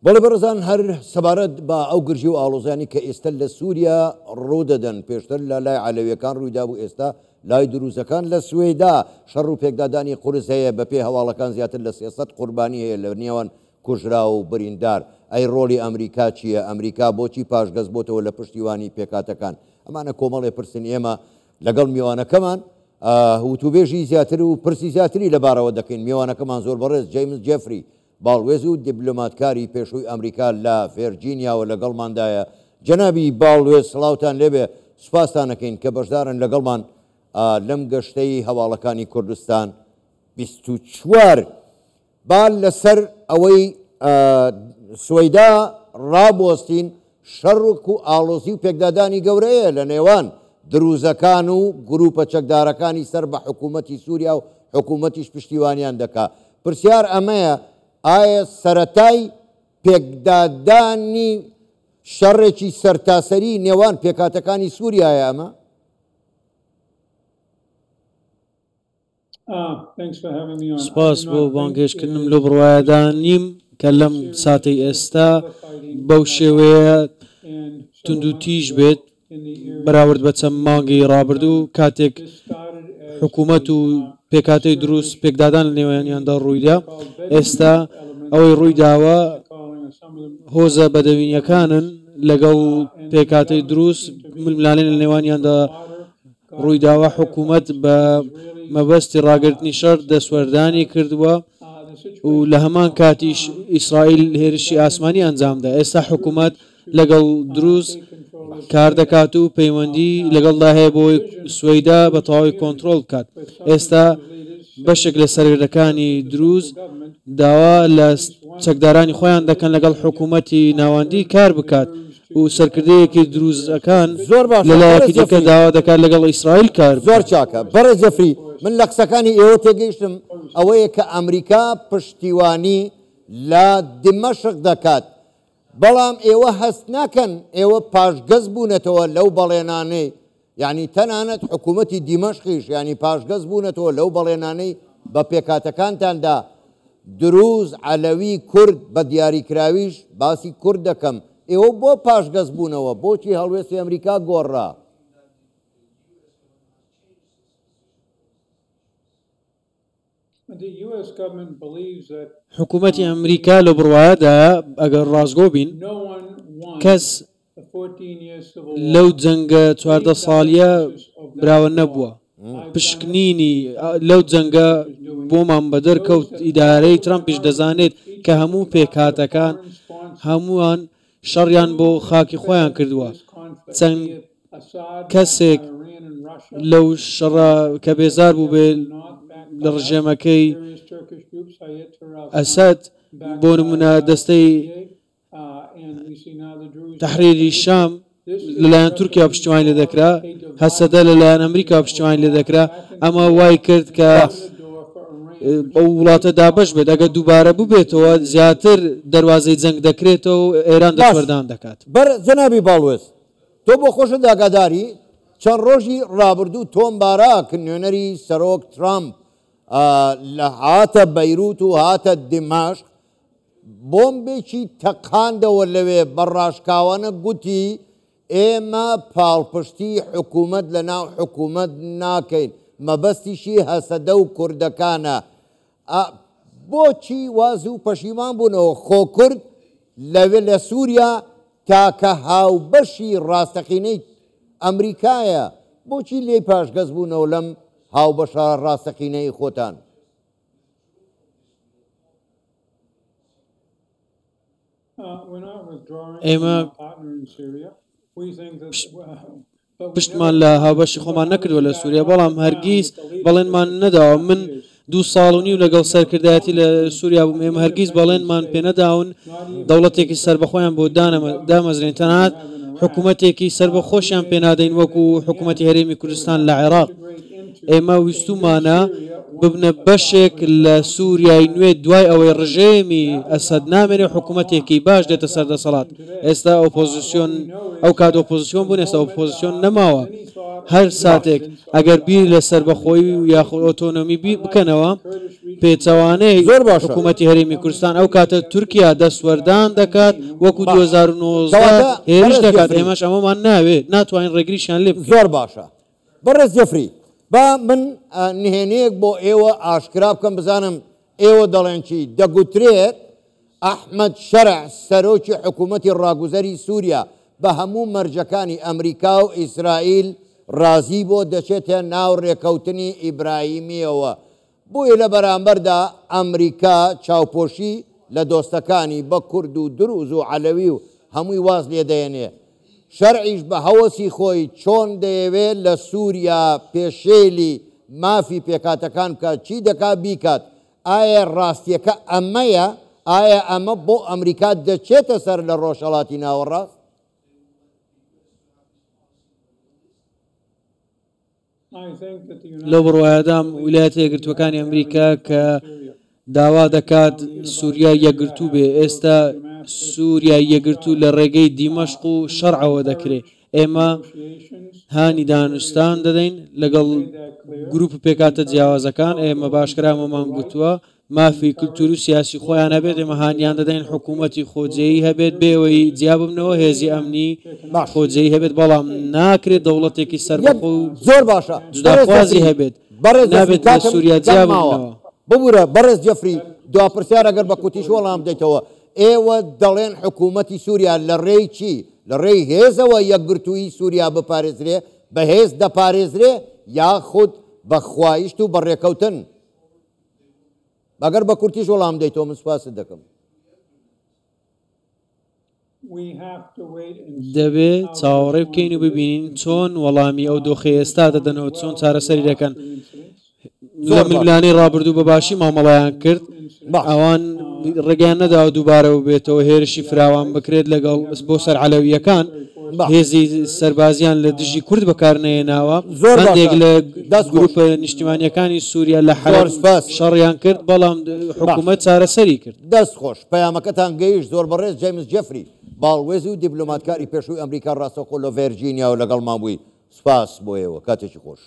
بەڵێ بەڕێزان هەر سەبارەت بە ئەو گرژی و ئاڵۆزانی کە ئێستا لە سووریا ڕوودەدەن پێشتر لە لای عەلەویەکان ڕوویدا بوو ئێستا لای دروزەکان لە سوێدا شەڕ و پێکدادانی قورس هەیە بە پێی هەواڵەکان زیاتر لە 300 قوربانی هەیە لە نێوان کوژرا و بریندار ئەی ڕۆلی ئەمریکا چییە؟ ئەمریکا بۆچی پاشگەز بۆتەوە لە پشتیوانی پێکاتەکان؟ ئەمانە کۆمەڵێ پرسن ئێمە لەگەڵ میوانەکەمان وتوبێژی زیاتر و پرسی زیاتری لەبارەوە دەکەین. میوانەکەمان زۆر بەڕێز جەیمز جێفری باڵوێز و دیبلۆماتکاری پێشووی ئەمریکا لە ڤێرجینیاوە لەگەڵماندایە. جەنابی باڵوێز سڵاوتان لێبێ، سوپاسان دەکەین کە بەشدارن لەگەڵمان لەم گەشتەی هەواڵەکانی کوردستان 24. با لەسەر ئەوەی سوەیدا ڕابۆستین شەڕک و ئاڵۆزی و پێکدادانی گەورەیە لە نێوان دروزەکان و گروپە چەکدارەکانی سەر بە حکوومەتی سووریا و حکوومەتیش پشتیوانیان دەکا. پرسیار ئەمەیە ئایا سەرەتای پێکدادانی شەڕێکی سەرتاسەری نێوان پێکاتەکانی سووریایە ئەمە؟ سپاس بۆ بانگێشکردنم لە بڕوایەدانیم کە لەم ساتەی ئێستا بەو شێوەیە تونند و تیژ بێت بەراورد بە چەند مانگی ڕابردوو کاتێک حکوومەت و پێکاتەی دروست پێکدادان لە نێوانیاندا ڕوویدا. ئێستا ئەوەی ڕوویداوە هۆزە بەدەوینیەکانن لەگەڵ پێکاتەی دروست ململانێن لە نێوانیاندا ڕوویداوە. حکوومەت بە مەبەستی ڕاگررتنی شەڕ دەسوەردانی کردووە و لە هەمان کاتیش ئیسرائیل هێرشی ئاسمانی ئەنجامدا. ئێستا حکوومەت لەگەڵ دروست کار دەکات و پەیوەندی لەگەڵدا هەیە بۆی سوێدا بە تەواوی کۆنتترۆل بکات. ئێستا بەشێک لە سەرگردەکانی دروست داوا لە چەکدارانی خۆیان دەکەن لەگەڵ حکوومەتی ناوەندی کار بکات و سەرکردەیەکی دروستەکان زۆر لەلایەکی دیکە داوا دەکات لەگەڵ ئیسرائیل کار. زۆر چاکە بەڕێز جەفری، من لە قسەکانی ئێوە تێگەیشتم ئەوەیە کە ئەمریکا پشتیوانی لە دمەشق دەکات، بەڵام ئێوە هەست ناکەن ئێوە پاشگەز بوونەتەوە لەو بەڵێنانەی، یعنی تەنانەت حکوومەتی دیمەشقیش ینی پاشگەز بوونەتەوە لەو بەڵێنانەی بە پێکاتەکانتاندا دروز عەلەوی کورد بە دیاریکراویش باسی کورد دەکەم. ئێوە بۆ پاشگەز بوونەوە بۆچی هەڵوێستی ئەمریکا گۆڕا؟ حکوومەتی ئەمریکا لە بڕوایەدا ئەگەر ڕازگۆ بین کەس لەو جەنگە 14 ساڵیە براوە نەبووە. پشکنینی لەو جەنگە بۆمان بەدەرکەوت ئیدارەی ترامپیش دەزانێت کە هەموو پێکاتەکان هەمووان شەڕیان بۆ خاکی خۆیان کردووە. چەند کەسێک لەو شەڕە کە بێزار بوو بێ لە ڕژێمەکەی ئەسەد بۆ نمونە دەستەی تەحریری شام لەلایەن تورکیا پشتیوانی لێ دەکرا، هەسەدە لەلایەن ئەمریکا پشتیوانی لێ دەکرا. ئەمە وای کرد کە ئەو وڵاتە دابش بێت ئەگە دووبارە ببێتەوە زیاتر دەواازەی جەنگ دەکرێتەوە و ئێران دەسوەردان دەکات. بەر جەنابی باڵوێز، تۆ بۆ خۆشە داگاداری چەند ڕۆژی ڕابردوو تۆم باراک نوێنەری سەرۆک ترامپ لە هاتە بەیروت و هاتە دیمەشق بۆمبێکی تەقاندەوە لەوێ بەڕاشکاوانە گوتی ئێمە پاڵپشتی حکوومەت لە ناو حکوومەت ناکەین، مەبەستیشی هەسەدە و کوردەکانە. بۆچی واز و پەشیمان بوونەوە خۆ کورد لەوێ لە سووریا تاکە هاوبەشی ڕاستەقینەی ئەمریکایە، بۆچی لێی پاشگەز بوونەوە لەم هاوبەشە ڕاستەقینەی خۆتان؟ ئێمە پشتمان لە هاوبەشی خۆمان نەکردووە لە سووریا، بەڵام هەرگیز بەڵێنمان نەداوە. من 2 ساڵ و نیو لەگەڵ سەرکردایەتی لە سووریا بووم، ئێمە هەرگیز بەڵێنمان پێ نەداون دەوڵەتێکی سربەخۆیان بۆ دامەزرێن، تەنانەت حکوومەتێکی سربەخۆشیان پێ نادەین وەکو حکوومەتی هەرێمی کوردستان لە عێراق. ئێمە ویستومانە ببنە بەشێک لە سووریای نوێ دوای ئەوەی ڕژێمی ئەسەد نامێنێ حکوومەتێکی باش دێتە سەردەسەڵات ئێستا ئۆپۆزیسیۆن ئەو کات ئۆپۆزیسیۆن بوون ئێستا ئۆپۆزیسیۆن نەماوە هەر ساتێک ئەگەر بیر لە سربەخۆی و یاخود ئۆتۆنۆمی بکەنەوە پێچەوانەی حکوومەتی هەرێمی کوردستان ئەو کاتە تورکیا دەسوەردان دەکات وەکو 2019 هێرش دەکات ئێمەش ئەمەمان ناوێت ناتوانین ڕێگریشیان لێ زۆر باشە بەڕێز جەفری با من نهێنەیەک بۆ ئێوە ئاشکرا بکەم بزانم ئێوە دەڵێن چی دەگوترێت ئەحمەد شەرع سەرۆکی حکوومەتی ڕاگوزەری سووریا بە هەموو مەرجەکانی ئەمریکا و ئیسرائیل ڕازی بۆ دەچێتە ناو ڕێکەوتنی ئیبراهیمیەوە بۆیە لە بەرامبەردا ئەمریکا چاوپۆشی لە دۆستەکانی بە کورد و دروز و عەلەوی و هەمووی واز لێدەێنێ شەرعیش بە هەوەسی خۆی چۆن دەیەوێت لە سووریا پێشێلی مافی پێکاتەکان بکات چی دەکات بیکات ئایا ڕاستیەکە ئەمەیە ئایا ئەمە بۆ ئەمریکا دەچێتە سەر لە ڕۆژهەڵاتی ناوەڕاست لەو بڕواایەدام ویلایەتە یەکگرتووەکانی ئەمریکا کە داوا دەکات سووریا یەکگرتوو بێ ئێستا سووریا یەکگرتوو لە ڕێگەی دیمەشق و شەرعەوە دەکرێت ئێمە هانی دانوستان دەدەین لەگەڵ گروپ پێکاتە جیاوازەکان ئێمە باشکرامەمان گوتووە مافی کللتور و سیاسی خۆیان هەبێت ئێمە هانیان دەدەین حکوومەتی خۆجێی هەبێت بێەوەی جیاببنەوە هێزی ئەمنی خۆجێی هەبێت بەڵام ناکرێت دەوڵەتێکی سەربەخۆ و زۆر باشە جوداخوازی هەبێت نابێت لە سووریا جیاببنەوە ببوورە بەڕێز جەفری دواپرسیار ئەگەر بە کوتیش وەڵام دەیتەوە ئێوە دەڵێن حکوومەتی سووریا لە ڕێی چی لە ڕێی هێزەوە یەکگرتووی سووریا بپارێزرێ بە هێز دەپارێزرێ یاخود بە خوایشت و بەڕێکەوتن ئەگەر بە کورتیش وەڵام دەیتەوە من سوپاست دەکەم دەبێت چاوەڕێ بکەین و ببینین چۆن وەڵامی ئەو دۆخی ئێستا دەدەنەوە چۆن چارەسەری دەکەن لە میلانەی ڕابردوو بەباشی مامەڵایان کرد ئەوان ڕێگەیان نەداوە دووبارەوە بێتەوە هێرشی فراوان بکرێت لەگەڵ بۆ سەر عەلەویەکان هێزی سەربازیان لە دژی کورد بەکارنەهێناوە هەندێک لە گروپە نیشتیمانیەکانی سووریا لە حەلەب شەڕیان کرد بەڵام حکوومەت چارەسەری کرد دەست خۆش پەیامەکەتان گەیشت زۆر بەڕێز جەیمس جەفری باڵوێزی و دیبلۆماتکاری پێشووی ئەمریکا ڕاستەوخۆ لە ڤێرجینیا و لەگەڵ مابووی سپاس بۆ ئێوە کاتێکی خۆش